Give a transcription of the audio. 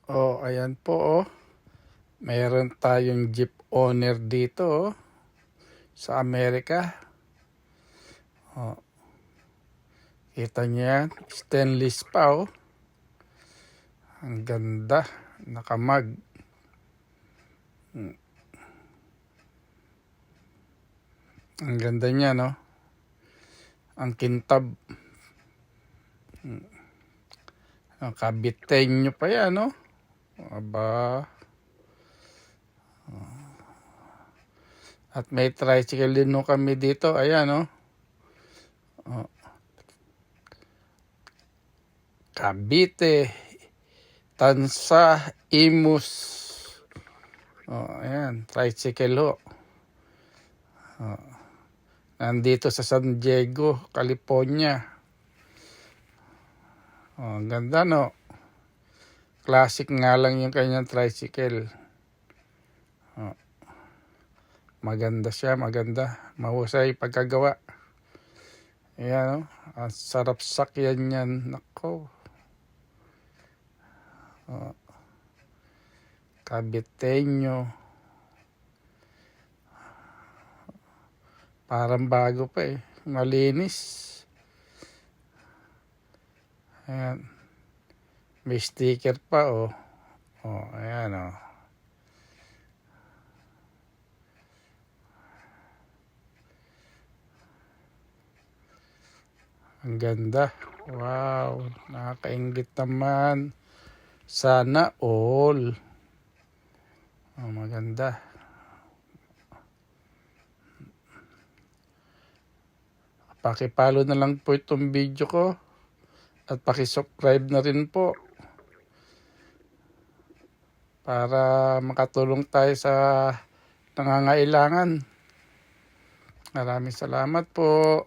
Oh, ayan po oh. Meron tayong jeep owner dito oh, sa Amerika. Oh, kita niyo yan, stainless pa oh. Ang ganda, nakamag. Ang ganda niya no. Ang kintab. Ang kabitain nyo pa yan no. Aba. At may tricycle din no kami dito. Ayan no. Oh. Cavite, Tansa, Imus. Oh, ayan, tricycle ho. Oh. Nandito sa San Diego, California. Oh, ang ganda no. Classic nga lang yung kanyang tricycle. Oh. Maganda siya, maganda. Mahusay pagkagawa. Ayan, oh. Ang sarap sakyan yan. Nako. Oh. Caviteño. Parang bago pa eh. Malinis. Ayan. May sticker pa oh. Oh, ayan oh. Ang ganda. Wow. Nakakaingit naman. Sana all. Oh, maganda. Pakipalo na lang po itong video ko. At pakisubscribe na rin po. Para makatulong tayo sa nangangailangan. Maraming salamat po.